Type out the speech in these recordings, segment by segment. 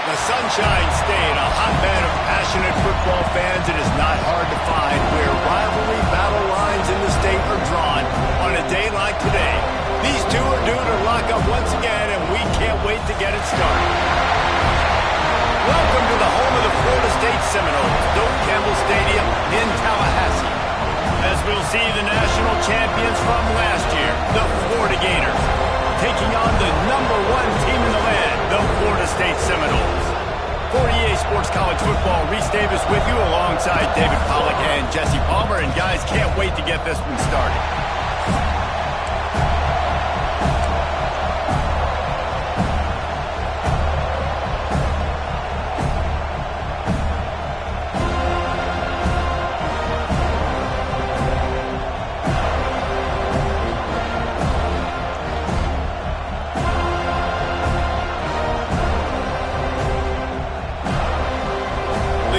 The Sunshine State, a hotbed of passionate football fans. It is not hard to find where rivalry battle lines in the state are drawn on a day like today. These two are due to lock up once again, and we can't wait to get it started. Welcome to the home of the Florida State Seminoles, Doak Campbell Stadium in Tallahassee. As we'll see the national champions from last year, the Florida Gators, taking on the #1 team in the land, the Florida State Seminoles. For EA Sports College Football, Reese Davis with you alongside David Pollack and Jesse Palmer. And guys, can't wait to get this one started.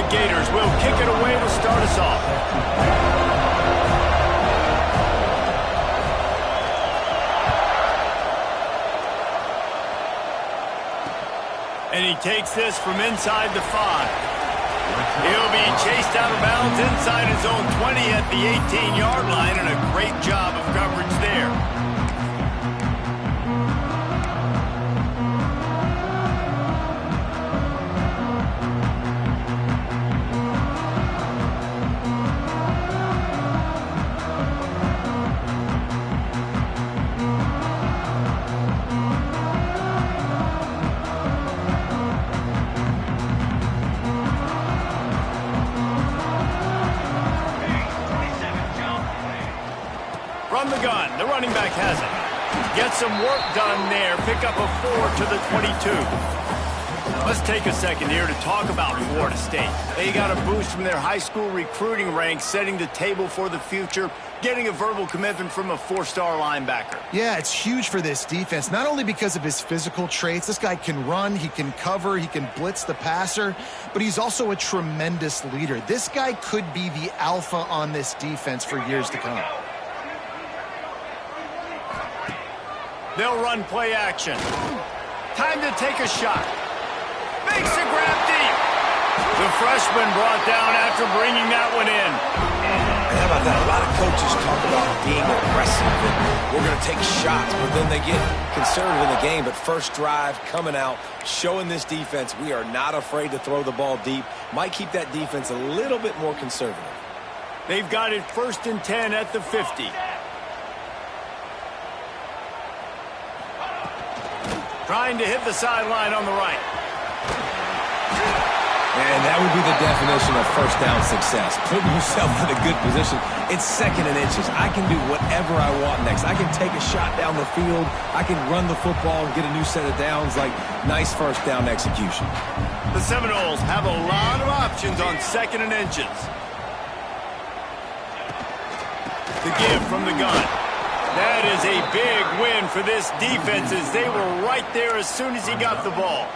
Gators will kick it away to start us off. And he takes this from inside the 5. He'll be chased out of bounds inside his own 20 at the 18-yard line, and a great job of coverage there. From the gun, the running back has it. Get some work done there. Pick up a 4 to the 22. Let's take a second here to talk about Florida State. They got a boost from their high school recruiting ranks, setting the table for the future, getting a verbal commitment from a 4-star linebacker. Yeah, it's huge for this defense, not only because of his physical traits. This guy can run, he can cover, he can blitz the passer, but he's also a tremendous leader. This guy could be the alpha on this defense for years to come. They'll run play action. Time to take a shot. Makes a grab deep. The freshman brought down after bringing that one in. How about that? A lot of coaches talk about being aggressive and we're going to take shots, but then they get conservative in the game. But first drive, coming out, showing this defense we are not afraid to throw the ball deep. Might keep that defense a little bit more conservative. They've got it 1st and 10 at the 50. Trying to hit the sideline on the right. And that would be the definition of first down success. Putting yourself in a good position. It's 2nd and inches. I can do whatever I want next. I can take a shot down the field. I can run the football and get a new set of downs. Like, nice first down execution. The Seminoles have a lot of options on 2nd and inches. The give from the gun. That is a big win for this defense as they were right there as soon as he got the ball.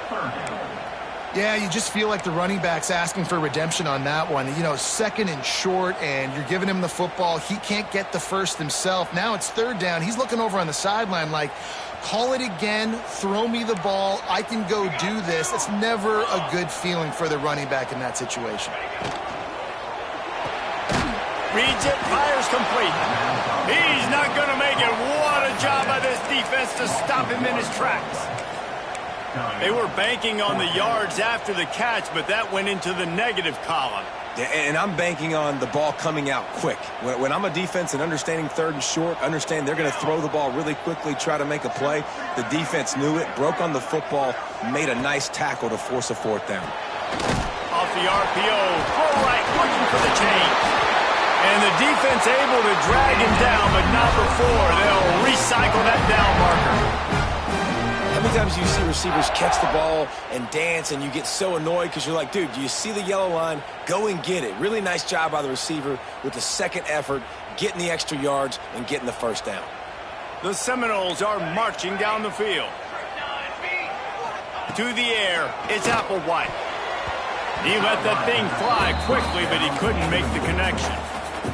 Yeah, you just feel like the running back's asking for redemption on that one. You know, 2nd and short, and you're giving him the football. He can't get the first himself. Now it's 3rd down. He's looking over on the sideline like, call it again, throw me the ball, I can go do this. It's never a good feeling for the running back in that situation. Reads it, fires complete. He's not going to make it. What a job by this defense to stop him in his tracks. They were banking on the yards after the catch, but that went into the negative column. Yeah, and I'm banking on the ball coming out quick. When I'm a defense and understanding 3rd and short, understand they're going to throw the ball really quickly, try to make a play. The defense knew it, broke on the football, made a nice tackle to force a 4th down. Off the RPO, full right, looking for the change. And the defense able to drag him down, but not before. They'll recycle that down marker. How many times do you see receivers catch the ball and dance and you get so annoyed because you're like, dude, do you see the yellow line? Go and get it. Really nice job by the receiver with the 2nd effort, getting the extra yards and getting the 1st down. The Seminoles are marching down the field. To the air, it's Applewhite. He let that thing fly quickly, but he couldn't make the connection.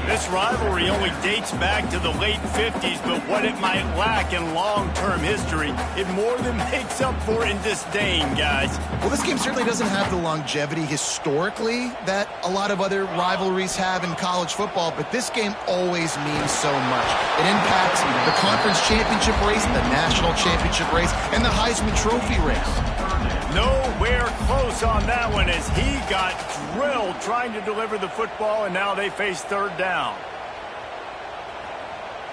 This rivalry only dates back to the late 50s, but what it might lack in long-term history, it more than makes up for in disdain, guys. Well, this game certainly doesn't have the longevity historically that a lot of other rivalries have in college football, but this game always means so much. It impacts the conference championship race, the national championship race, and the Heisman Trophy race. Nowhere close on that one as he got drilled trying to deliver the football, and now they face third down.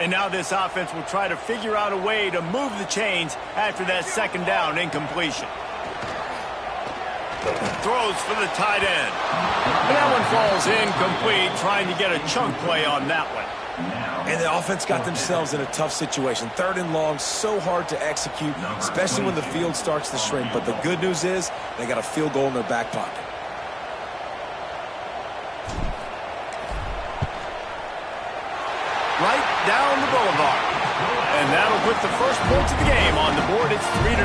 And now this offense will try to figure out a way to move the chains after that second down incompletion. Throws for the tight end. And that one falls incomplete, trying to get a chunk play on that one. And the offense got themselves in a tough situation. Third and long, so hard to execute, especially when the field starts to shrink. But the good news is they got a field goal in their back pocket. Right down the boulevard. And that'll put the first points of the game on the board. It's 3-0.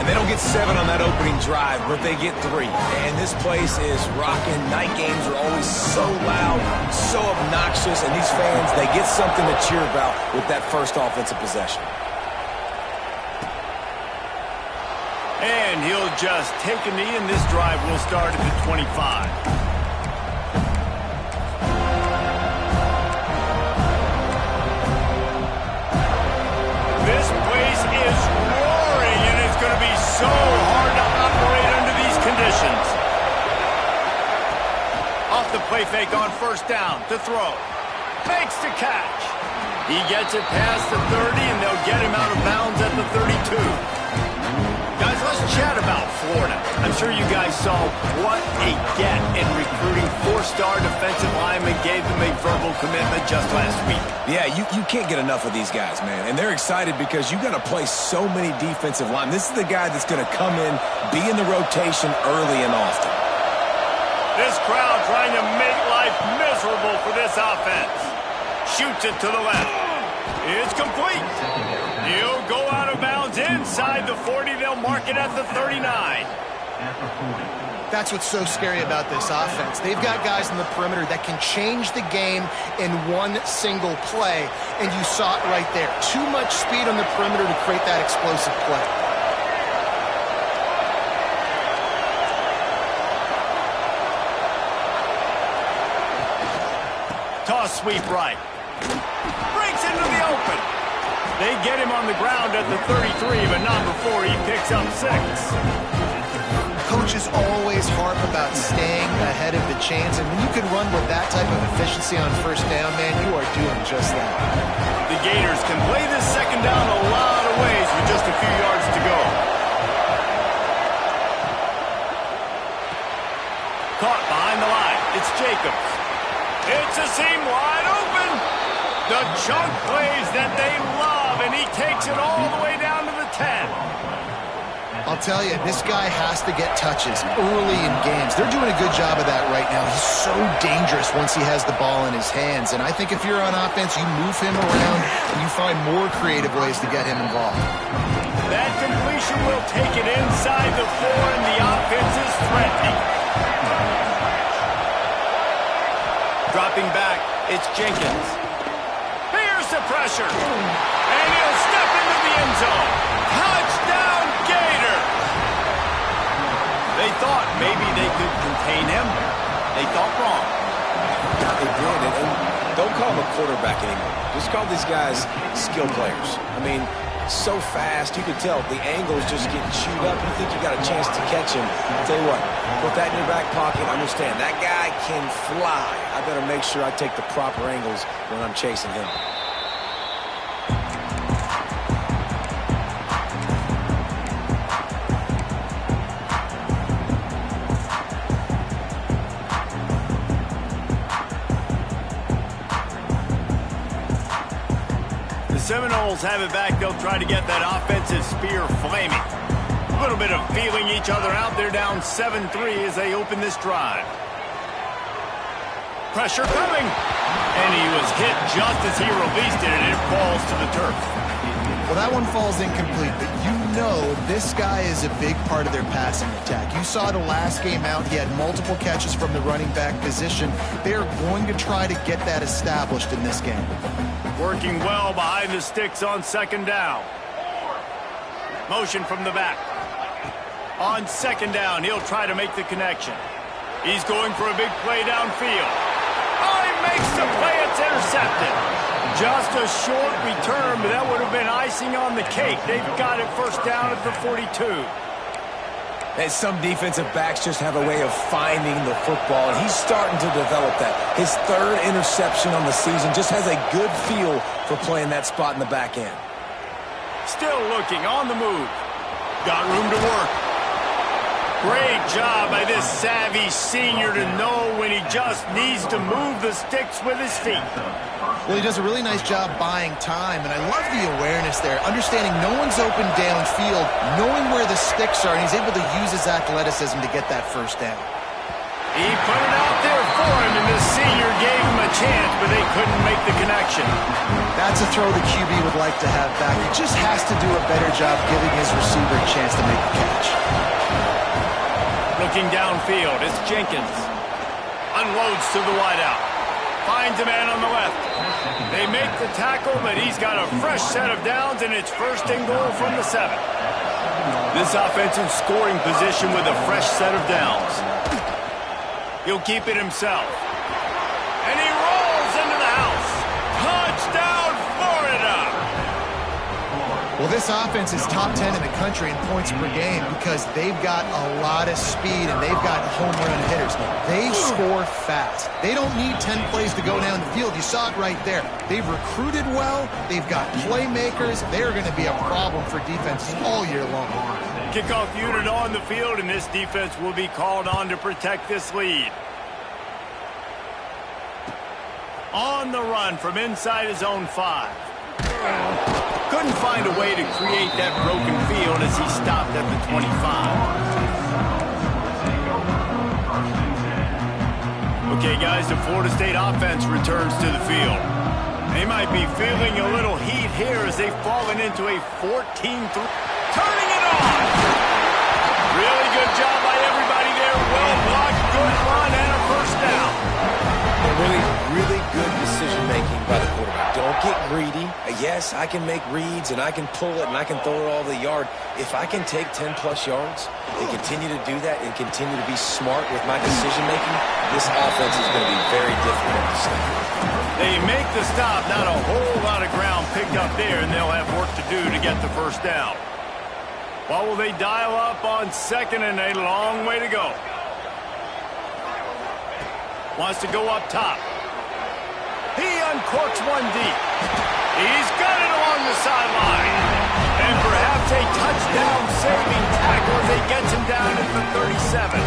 And they don't get 7 on that opening drive, but they get 3. And this place is rocking. Night games are always so loud, so obnoxious, and these fans, they get something to cheer about with that first offensive possession. And he'll just take a knee, and this drive will start at the 25. This place is roaring, and it's going to be so hard to operate under these conditions. Off the play fake on first down to throw. Makes the catch. He gets it past the 30, and they'll get him out of bounds at the 32. Guys, let's chat about Florida. I'm sure you guys saw what a get in recruiting. 4-star defensive lineman gave them a verbal commitment just last week. Yeah, you can't get enough of these guys, man. And they're excited because you got to play so many defensive linemen. This is the guy that's going to come in, be in the rotation early and often. This crowd trying to make life miserable for this offense. Shoots it to the left. It's complete. He'll go out of bounds inside the 40. They'll mark it at the 39. That's what's so scary about this offense. They've got guys in the perimeter that can change the game in one single play, and you saw it right there. Too much speed on the perimeter to create that explosive play. Toss sweep right. Breaks into the open. They get him on the ground at the 33, but not before he picks up 6. Coaches always harp about staying ahead of the chains, and when you can run with that type of efficiency on first down, man, you are doing just that. The Gators can play this second down a lot of ways with just a few yards to go. Caught behind the line. It's Jacobs. It's a seam wide open. The chunk plays that they love, and he takes it all the way down to the 10. I'll tell you, this guy has to get touches early in games. They're doing a good job of that right now. He's so dangerous once he has the ball in his hands. And I think if you're on offense, you move him around and you find more creative ways to get him involved. That completion will take it inside the 4, and the offense is threatening. Dropping back, it's Jenkins. Here's the pressure. And he'll step into the end zone. Touchdown, Gator! They thought maybe they could contain him. They thought wrong. They did, and don't call him a quarterback anymore. Just call these guys skill players. I mean, so fast, you can tell the angles just get chewed up. You think you got a chance to catch him. I'll tell you what, put that in your back pocket. Understand, that guy can fly. I better make sure I take the proper angles when I'm chasing him. Seminoles have it back. They'll try to get that offensive spear flaming. A little bit of feeling each other out. They're down 7-3 as they open this drive. Pressure coming. And he was hit just as he released it, and it falls to the turf. Well, that one falls incomplete, but you know this guy is a big part of their passing attack. You saw the last game out, he had multiple catches from the running back position. They're going to try to get that established in this game. Working well behind the sticks on second down. Motion from the back. On second down, he'll try to make the connection. He's going for a big play downfield. Oh, he makes the play. It's intercepted. Just a short return, but that would have been icing on the cake. They've got it first down at the 42. And some defensive backs just have a way of finding the football, and he's starting to develop that. His third interception on the season just has a good feel for playing that spot in the back end. Still looking on the move. Got room to work. Great job by this savvy senior to know when he just needs to move the sticks with his feet. Well, he does a really nice job buying time, and I love the awareness there, understanding no one's open downfield, knowing where the sticks are, and he's able to use his athleticism to get that first down. He put it out there for him, and the senior gave him a chance, but they couldn't make the connection. That's a throw the QB would like to have back. He just has to do a better job giving his receiver a chance to make the catch. Looking downfield, it's Jenkins. Unloads to the wideout. Finds a man on the left. They make the tackle, but he's got a fresh set of downs, and it's first and goal from the 7. This offensive scoring position with a fresh set of downs. He'll keep it himself. And he rolls into the house. Touchdown, Florida! Well, this offense is top 10 in the country in points per game because they've got a lot of speed and they've got home run hitters. They score fast. They don't need 10 plays to go down the field. You saw it right there. They've recruited well. They've got playmakers. They're going to be a problem for defenses all year long. Kickoff unit on the field, and this defense will be called on to protect this lead. On the run from inside his own 5. Couldn't find a way to create that broken field as he stopped at the 25. Okay, guys, the Florida State offense returns to the field. They might be feeling a little heat here as they've fallen into a 14-3. Turning it on! Really good job by everybody there. Well blocked, good run, and a first down. Really good decision-making by the quarterback. Don't get greedy. Yes, I can make reads, and I can pull it, and I can throw it all the yard. If I can take 10-plus yards and continue to do that and continue to be smart with my decision-making, this offense is going to be very difficult to stop. They make the stop. Not a whole lot of ground picked up there, and they'll have work to do to get the first down. What will they dial up on second, and a long way to go? Wants to go up top. He uncorks one deep. He's got it along the sideline. And perhaps a touchdown-saving tackle as he gets him down at the 37.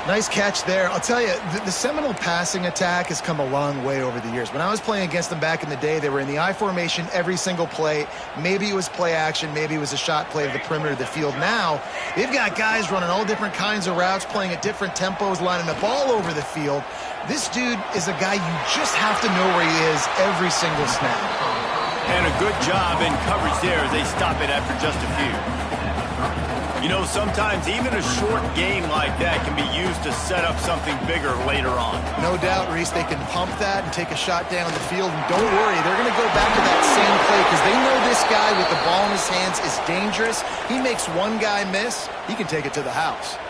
Nice catch there. I'll tell you, the Seminole passing attack has come a long way over the years. When I was playing against them back in the day, they were in the I formation every single play. Maybe it was play action. Maybe it was a shot play of the perimeter of the field. Now, they've got guys running all different kinds of routes, playing at different tempos, lining the ball over the field. This dude is a guy you just have to know where he is every single snap. And a good job in coverage there as they stop it after just a few. You know, sometimes even a short game like that can be used to set up something bigger later on. No doubt, Reese, they can pump that and take a shot down the field. And don't worry, they're going to go back to that same play because they know this guy with the ball in his hands is dangerous. He makes one guy miss, he can take it to the house.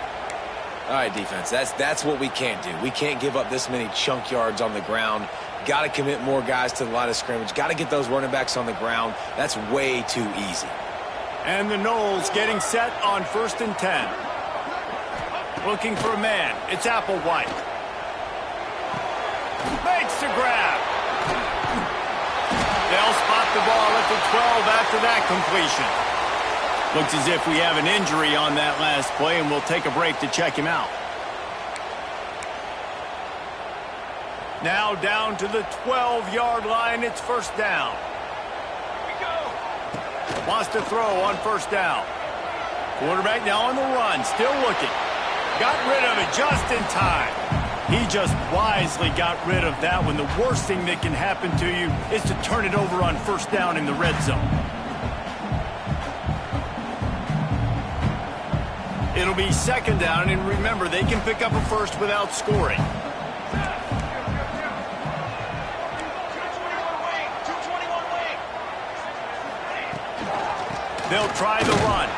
All right, defense, that's what we can't do. We can't give up this many chunk yards on the ground. Got to commit more guys to the line of scrimmage. Got to get those running backs on the ground. That's way too easy. And the Noles getting set on 1st and 10. Looking for a man. It's Applewhite. Makes the grab. They'll spot the ball at the 12 after that completion. Looks as if we have an injury on that last play, and we'll take a break to check him out. Now down to the 12-yard line. It's first down. Wants to throw on first down. Quarterback now on the run, still looking. Got rid of it just in time. He just wisely got rid of that one. The worst thing that can happen to you is to turn it over on first down in the red zone. It'll be second down, and remember, they can pick up a first without scoring. They'll try the run.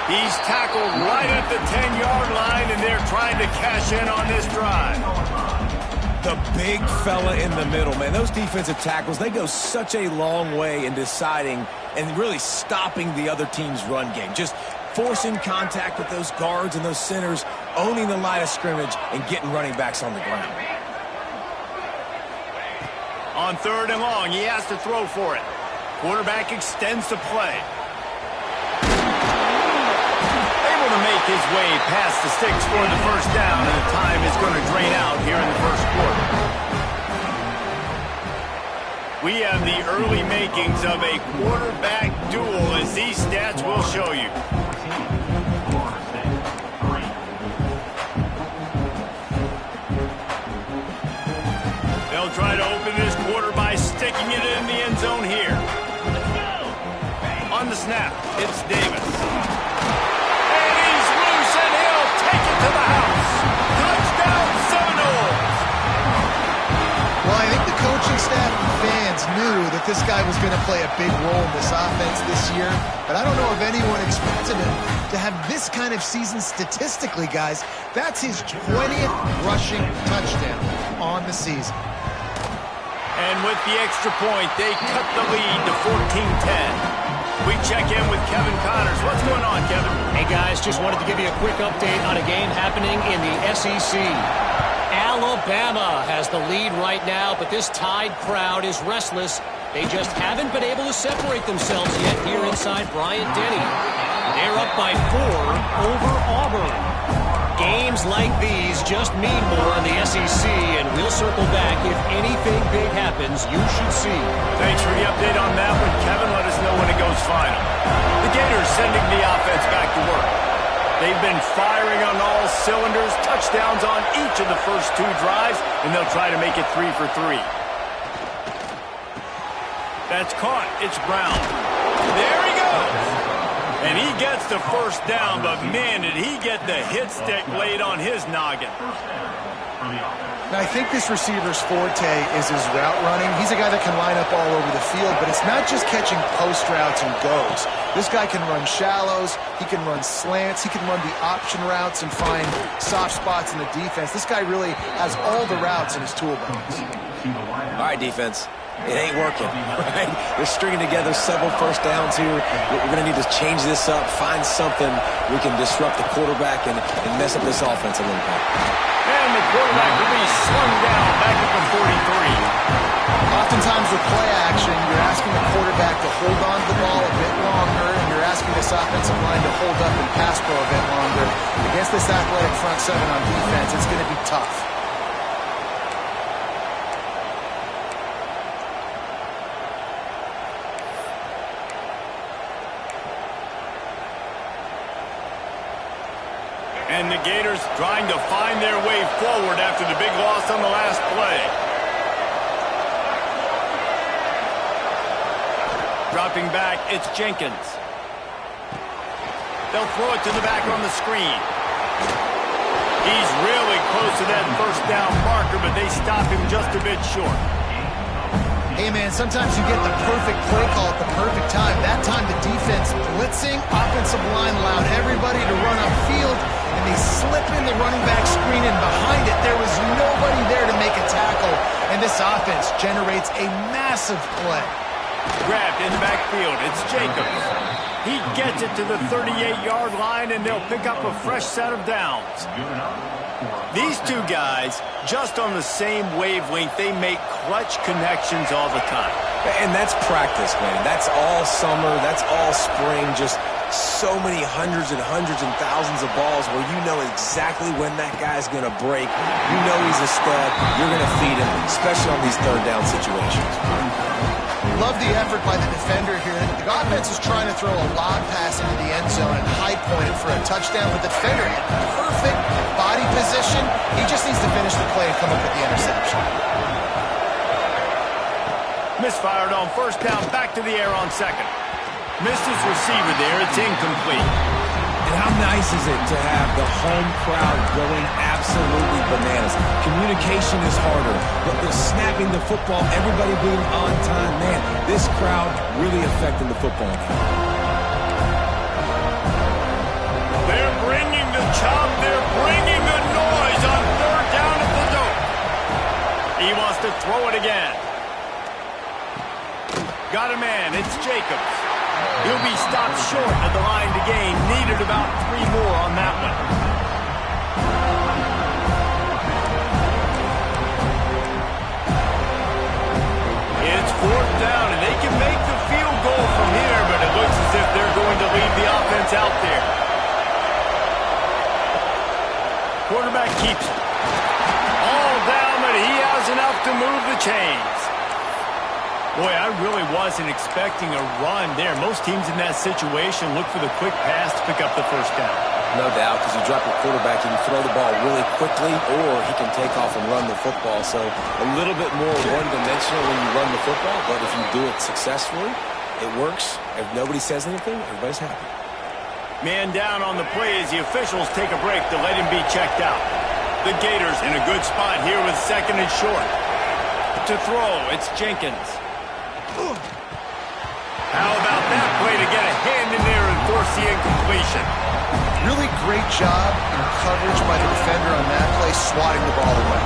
He's tackled right at the 10-yard line, and they're trying to cash in on this drive. The big fella in the middle, man. Those defensive tackles, they go such a long way in deciding and really stopping the other team's run game. Just forcing contact with those guards and those centers, owning the line of scrimmage, and getting running backs on the ground. On 3rd and long, he has to throw for it. Quarterback extends the play. Able to make his way past the sticks for the first down, and the time is going to drain out here in the first quarter. We have the early makings of a quarterback duel, as these stats will show you. They'll try to open this quarter by sticking it in the end zone here. On the snap, it's Davis. And he's loose, and he'll take it to the house. Touchdown Seminoles! Well, I think the coaching staff and fans knew that this guy was going to play a big role in this offense this year, but I don't know if anyone expected him to have this kind of season statistically, guys. That's his 20th rushing touchdown on the season. And with the extra point, they cut the lead to 14-10. We check in with Kevin Connors. What's going on, Kevin? Hey, guys, just wanted to give you a quick update on a game happening in the SEC. Alabama has the lead right now, but this Tide crowd is restless. They just haven't been able to separate themselves yet here inside Bryant-Denny. They're up by 4 over Auburn. Games like these just mean more in the SEC, and we'll circle back. If anything big happens, you should see. Thanks for the update on that one, Kevin. Let us know when it goes final. The Gators sending the offense back to work. They've been firing on all cylinders, touchdowns on each of the first 2 drives, and they'll try to make it 3 for 3. That's caught. It's Brown. There he goes. And he gets the first down, but man, did he get the hit stick laid on his noggin. Now, I think this receiver's forte is his route running. He's a guy that can line up all over the field, but it's not just catching post routes and goes. This guy can run shallows, he can run slants, he can run the option routes and find soft spots in the defense. This guy really has all the routes in his toolbox. All right, defense. It ain't working, right? They're stringing together several first downs here. We're going to need to change this up, find something we can disrupt the quarterback and mess up this offense a little bit. And the quarterback will be slung down back at the 43. Oftentimes with play action, you're asking the quarterback to hold on to the ball a bit longer, and you're asking this offensive line to hold up and pass pro a bit longer. Against this athletic front seven on defense, it's going to be tough. And the Gators trying to find their way forward after the big loss on the last play. Dropping back, it's Jenkins. They'll throw it to the back on the screen. He's really close to that first down marker, but they stop him just a bit short. Hey, man, sometimes you get the perfect play call at the perfect time. That time the defense blitzing, offensive line allowed everybody to run upfield, and they slip in the running back screen, and behind it there was nobody there to make a tackle, and this offense generates a massive play. Grabbed in the backfield, it's Jacobs. He gets it to the 38-yard line, and they'll pick up a fresh set of downs. These two guys, just on the same wavelength, they make clutch connections all the time. And that's practice, man. That's all summer. That's all spring. Just so many hundreds and thousands of balls where you know exactly when that guy's going to break. You know he's a stud. You're going to feed him, especially on these third down situations. Love the effort by the defender here. The offense is trying to throw a lob pass into the end zone and high point it for a touchdown, but the defender had perfect body position. He just needs to finish the play and come up with the interception. Misfired on first down, back to the air on second. Missed his receiver there, it's incomplete. And how nice is it to have the home crowd going absolutely bananas? Communication is harder, but the snapping the football, everybody being on time, man, this crowd really affecting the football game. They're bringing the chop. They're bringing the noise on third down at the dope. He wants to throw it again. Got a man. It's Jacobs. He'll be stopped short of the line to gain. Needed about 3 more on that one. It's fourth down, and they can make the field goal from here, but it looks as if they're going to leave the offense out there. Quarterback keeps it. All down, but he has enough to move the chains. Boy, I really wasn't expecting a run there. Most teams in that situation look for the quick pass to pick up the first down. No doubt, because you drop your quarterback, he can throw the ball really quickly, or he can take off and run the football. So a little bit more one-dimensional when you run the football, but if you do it successfully, it works. If nobody says anything, everybody's happy. Man down on the play as the officials take a break to let him be checked out. The Gators in a good spot here with second and short. To throw, it's Jenkins. How about that play to get a hand in there and force the incompletion? Really great job in coverage by the defender on that play, swatting the ball away.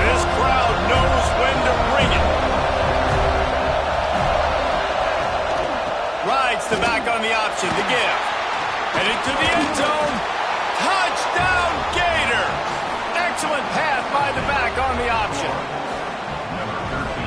This crowd knows when to bring it. Rides the back on the option to give. Headed to the end zone. Touchdown, Gator! Excellent pass by the back on the option.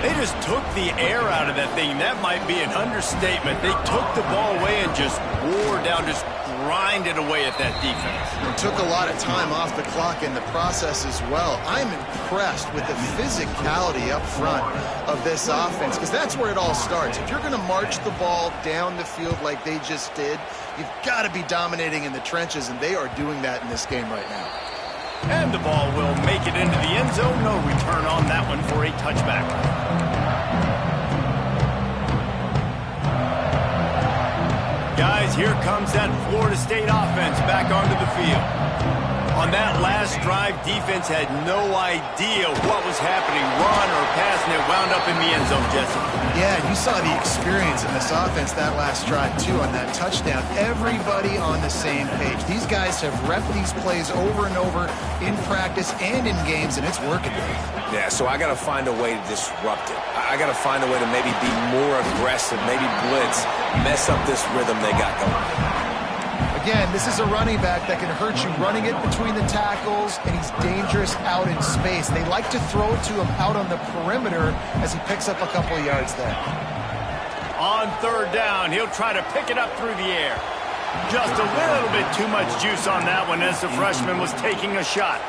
They just took the air out of that thing. That might be an understatement. They took the ball away and just wore down, just grinded away at that defense. It took a lot of time off the clock in the process as well. I'm impressed with the physicality up front of this offense, because that's where it all starts. If you're going to march the ball down the field like they just did, you've got to be dominating in the trenches, and they are doing that in this game right now. And the ball will make it into the end zone. No return on that one for a touchback. Guys, here comes that Florida State offense back onto the field. On that last drive, defense had no idea what was happening. Run or pass, and it wound up in the end zone, Jesse. Yeah, you saw the experience in this offense that last drive, too, on that touchdown. Everybody on the same page. These guys have repped these plays over and over in practice and in games, and it's working. Yeah, so I got to find a way to disrupt it. I got to find a way to maybe be more aggressive, maybe blitz, mess up this rhythm they got going. Again, this is a running back that can hurt you running it between the tackles, and he's dangerous out in space. They like to throw it to him out on the perimeter as he picks up a couple of yards there. On third down, he'll try to pick it up through the air. Just a little bit too much juice on that one as the freshman was taking a shot.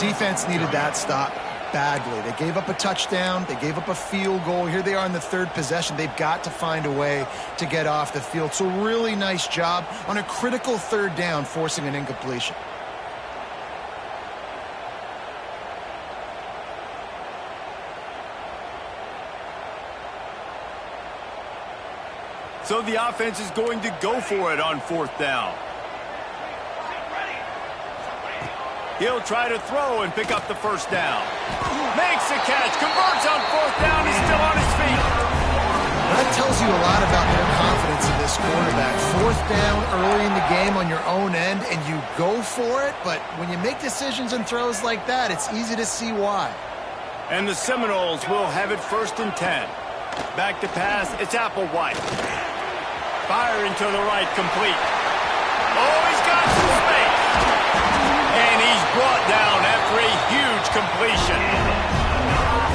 Defense needed that stop badly. They gave up a touchdown. They gave up a field goal. Here they are in the third possession. They've got to find a way to get off the field. So really nice job on a critical third down, forcing an incompletion. So the offense is going to go for it on fourth down. He'll try to throw and pick up the first down. Makes the catch, converts on fourth down, he's still on his feet. That tells you a lot about their confidence in this quarterback. Fourth down early in the game on your own end, and you go for it, but when you make decisions and throws like that, it's easy to see why. And the Seminoles will have it 1st and 10. Back to pass, it's Applewhite. Firing to the right, complete. Oh, he's got some space. And he's brought down after a huge completion.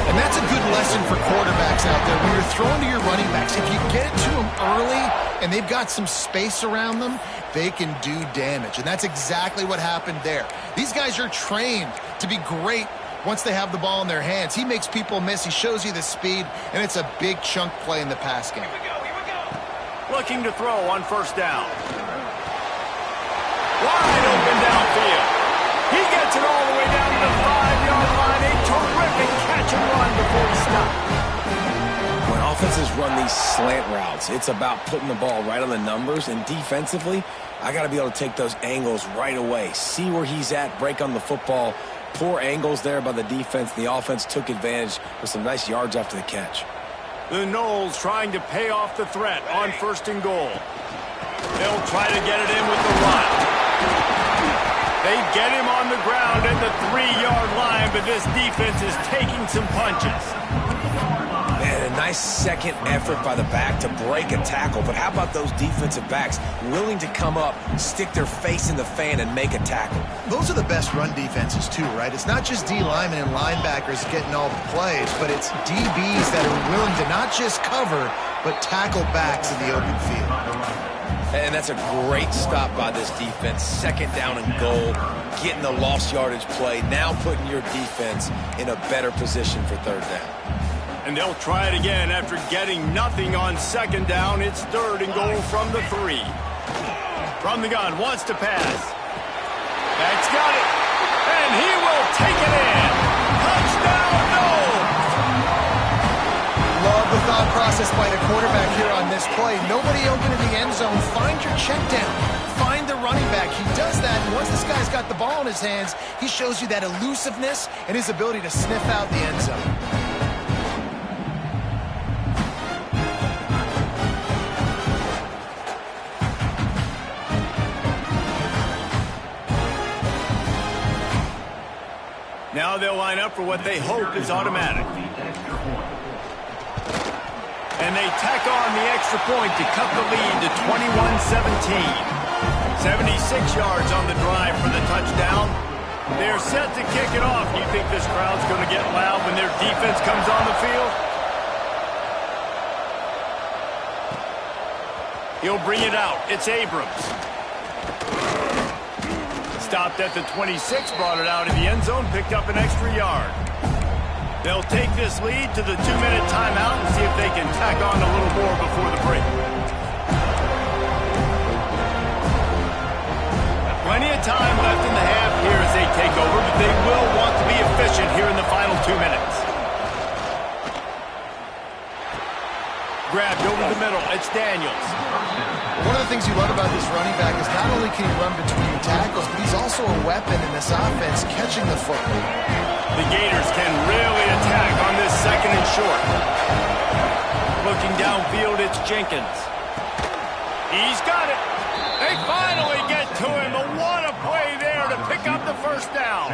And that's a good lesson for quarterbacks out there. When you're throwing to your running backs, if you get it to them early and they've got some space around them, they can do damage. And that's exactly what happened there. These guys are trained to be great once they have the ball in their hands. He makes people miss. He shows you the speed, and it's a big chunk play in the pass game. Looking to throw on first down. Wide open downfield. He gets it all the way down to the 5-yard line. A terrific catch and run before he stopped. When offenses run these slant routes. It's about putting the ball right on the numbers, and defensively, I got to be able to take those angles right away. See where he's at, break on the football. Poor angles there by the defense. The offense took advantage with some nice yards after the catch. The Knowles trying to pay off the threat on 1st and goal. They'll try to get it in with the run. They get him on the ground at the 3-yard line, but this defense is taking some punches. Man, a nice second effort by the back to break a tackle. But how about those defensive backs willing to come up, stick their face in the fan, and make a tackle? Those are the best run defenses, too, right? It's not just D linemen and linebackers getting all the plays, but it's DBs that are willing to not just cover, but tackle backs in the open field. And that's a great stop by this defense. 2nd down and goal, getting the lost yardage play, now putting your defense in a better position for 3rd down. And they'll try it again after getting nothing on 2nd down. It's 3rd and goal from the 3. From the gun, wants to pass. That's got it. And he will take it in. Touchdown, Knowles! Love the thought process by the quarterback here on this play. Nobody open in the end zone. Find your check down. Find the running back. He does that, and once this guy's got the ball in his hands, he shows you that elusiveness and his ability to sniff out the end zone. Now they'll line up for what they hope is automatic. And they tack on the extra point to cut the lead to 21-17. 76 yards on the drive for the touchdown. They're set to kick it off. Do you think this crowd's going to get loud when their defense comes on the field? He'll bring it out. It's Abrams. Stopped at the 26, brought it out of the end zone, picked up an extra yard. They'll take this lead to the 2-minute timeout and see if they can tack on a little more before the break. Plenty of time left in the half here as they take over, but they will want to be efficient here in the final 2 minutes. Grabbed over the middle. It's Daniels. One of the things you love about this running back is not only can he run between tackles, but he's also a weapon in this offense catching the football. The Gators can really attack on this 2nd and short. Looking downfield, it's Jenkins. He's got it. They finally get to him, but what a play there to pick up the 1st down.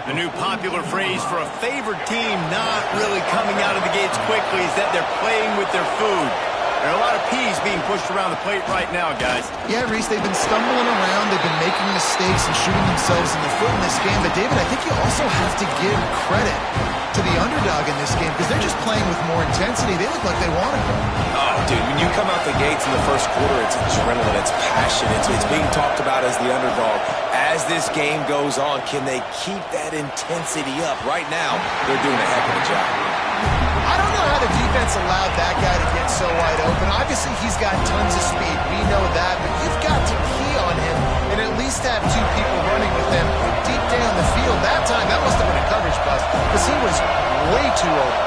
The new popular phrase for a favored team not really coming out of the gates quickly is that they're playing with their food. There are a lot of peas being pushed around the plate right now, guys. Yeah, Reese, they've been stumbling around. They've been making mistakes and shooting themselves in the foot in this game. But, David, I think you also have to give credit to the underdog in this game because they're just playing with more intensity. They look like they want to go. Oh, dude, when you come out the gates in the 1st quarter, it's adrenaline, it's passion. It's being talked about as the underdog. As this game goes on, can they keep that intensity up? Right now, they're doing a heck of a job. I don't know how the defense allowed that guy to get so wide open. Obviously, he's got tons of speed. We know that. But you've got to key on him and at least have 2 people running with him deep down the field. That time, that must have been a coverage bust because he was way too open.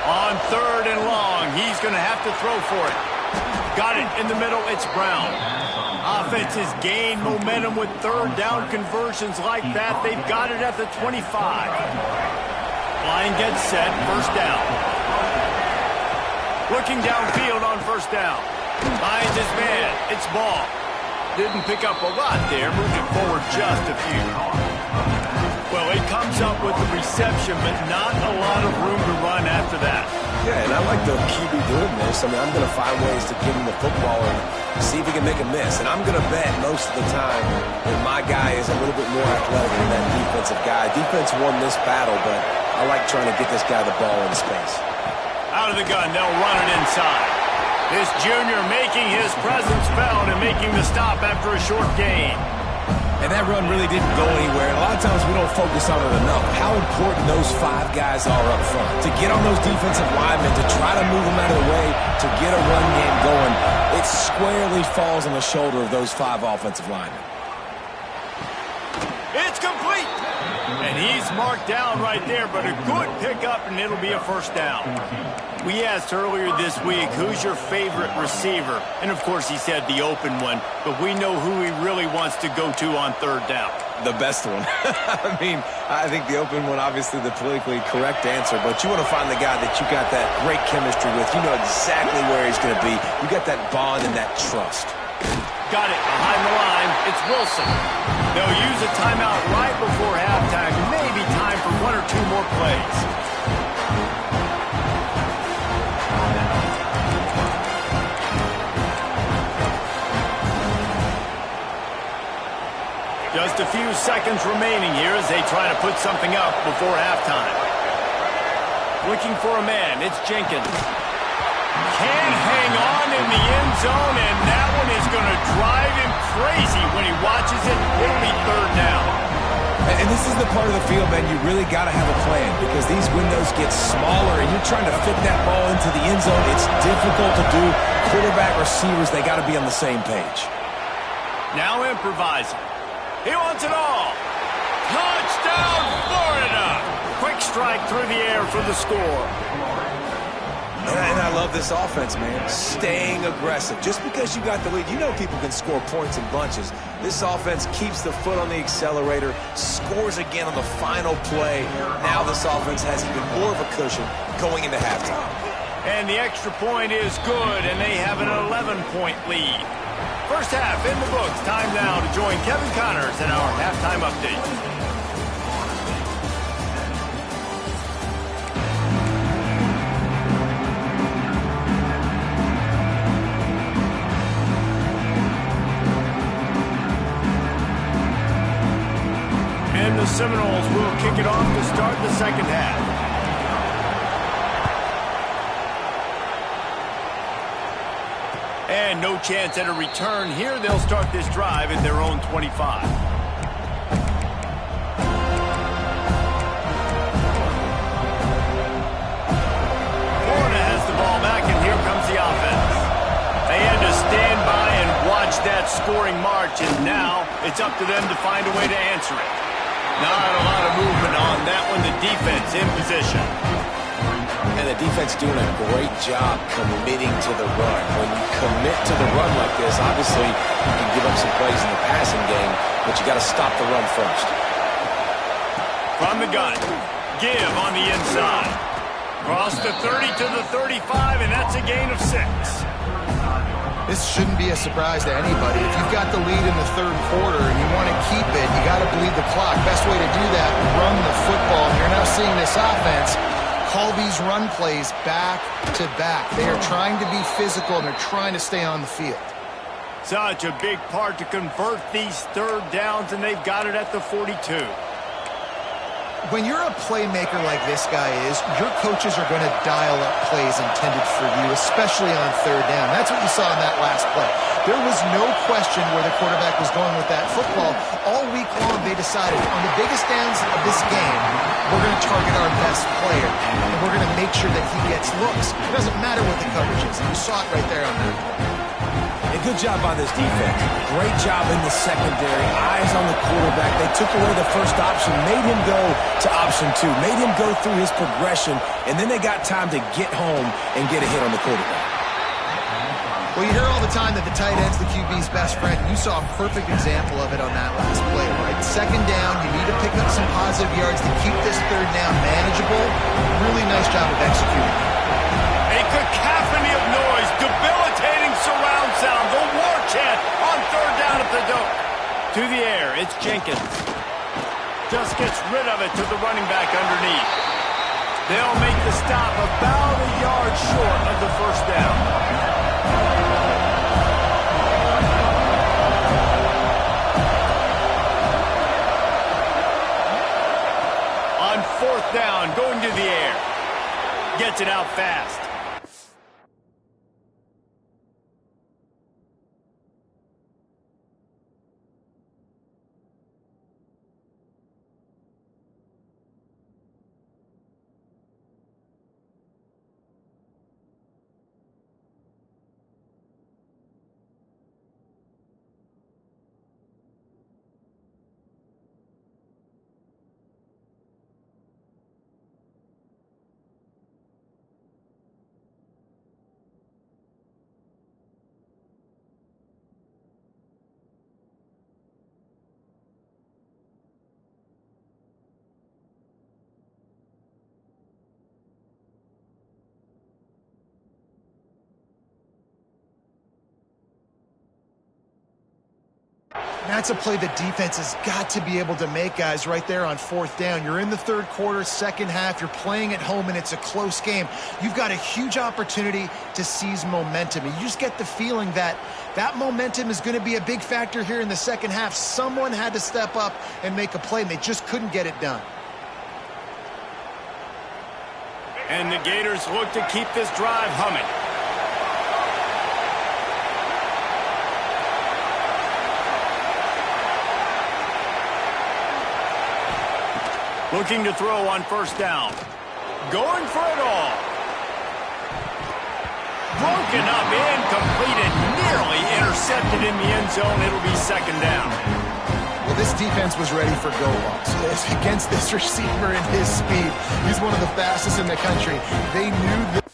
On 3rd and long, he's going to have to throw for it. Got it in the middle. It's Brown. Offense has gained momentum with 3rd down conversions like that. They've got it at the 25. Line gets set. 1st down. Looking downfield on 1st down. Finds his man. It's Ball. Didn't pick up a lot there. Moved it forward just a few. Well, he comes up with the reception, but not a lot of room to run after that. Yeah, and I like the QB doing this. I mean, I'm going to find ways to give him the football and see if he can make a miss. And I'm going to bet most of the time that my guy is a little bit more athletic than that defensive guy. Defense won this battle, but I like trying to get this guy the ball in space. Out of the gun, they'll run it inside. This junior making his presence felt and making the stop after a short gain. And that run really didn't go anywhere. And a lot of times we don't focus on it enough. How important those 5 guys are up front. To get on those defensive linemen, to try to move them out of the way, to get a run game going, it squarely falls on the shoulder of those 5 offensive linemen. It's complete. And he's marked down right there, but a good pickup, and it'll be a first down. We asked earlier this week, who's your favorite receiver? And, of course, he said the open one, but we know who he really wants to go to on third down. The best one. I mean, I think the open one, obviously the politically correct answer, but you want to find the guy that you got that great chemistry with. You know exactly where he's going to be. You got that bond and that trust. Got it behind the line. It's Wilson. They'll use a timeout right before halftime. Maybe time for one or two more plays. Just a few seconds remaining here as they try to put something up before halftime. Looking for a man. It's Jenkins. Can't hang on in the end zone, and that one is going to drive him crazy when he watches it. It'll be third down. And this is the part of the field, man, you really got to have a plan because these windows get smaller and you're trying to fit that ball into the end zone. It's difficult to do. Quarterback, receivers, they got to be on the same page. Now improvising. He wants it all. Touchdown, Florida! Quick strike through the air for the score. And I love this offense, man. Staying aggressive. Just because you got the lead, you know people can score points in bunches. This offense keeps the foot on the accelerator, scores again on the final play. Now this offense has even more of a cushion going into halftime. And the extra point is good, and they have an 11-point lead. First half in the books. Time now to join Kevin Connors in our halftime update. And the Seminoles will kick it off to start the second half. And no chance at a return here. They'll start this drive at their own 25. Florida has the ball back, and here comes the offense. They had to stand by and watch that scoring march, and now it's up to them to find a way to answer it. Not a lot of movement on that one. The defense in position. And the defense doing a great job committing to the run. When you commit to the run like this, obviously you can give up some plays in the passing game, but you got to stop the run first. From the gun, give on the inside. Cross the 30 to the 35, and that's a gain of 6. This shouldn't be a surprise to anybody. If you've got the lead in the third quarter and you want to keep it, you got to bleed the clock. Best way to do that, run the football. And you're now seeing this offense call these run plays back to back. They are trying to be physical, and they're trying to stay on the field. Such a big part to convert these third downs, and they've got it at the 42. When you're a playmaker like this guy is, your coaches are going to dial up plays intended for you, especially on third down. That's what you saw in that last play. There was no question where the quarterback was going with that football. All week long, they decided on the biggest downs of this game, we're going to target our best player, and we're going to make sure that he gets looks. It doesn't matter what the coverage is. You saw it right there on that play. And good job by this defense. Great job in the secondary. Eyes on the quarterback. They took away the first option, made him go to option 2, made him go through his progression, and then they got time to get home and get a hit on the quarterback. Well, you hear all the time that the tight end's the QB's best friend. You saw a perfect example of it on that last play, right? Second down, you need to pick up some positive yards to keep this third down manageable. Really nice job of executing. A cacophony of noise, debilitating surround sound, the war chant on third down at the dome. To the air, it's Jenkins. Just gets rid of it to the running back underneath. They'll make the stop about a yard short of the first down. On fourth down, going to the air. Gets it out fast. That's a play the defense has got to be able to make, guys, right there on fourth down. You're in the third quarter, second half. You're playing at home, and it's a close game. You've got a huge opportunity to seize momentum. And you just get the feeling that that momentum is going to be a big factor here in the second half. Someone had to step up and make a play, and they just couldn't get it done. And the Gators look to keep this drive humming. Looking to throw on first down. Going for it all. Broken up, incompleted, nearly intercepted in the end zone. It'll be second down. Well, this defense was ready for go-balls. Against this receiver and his speed, he's one of the fastest in the country. They knew that.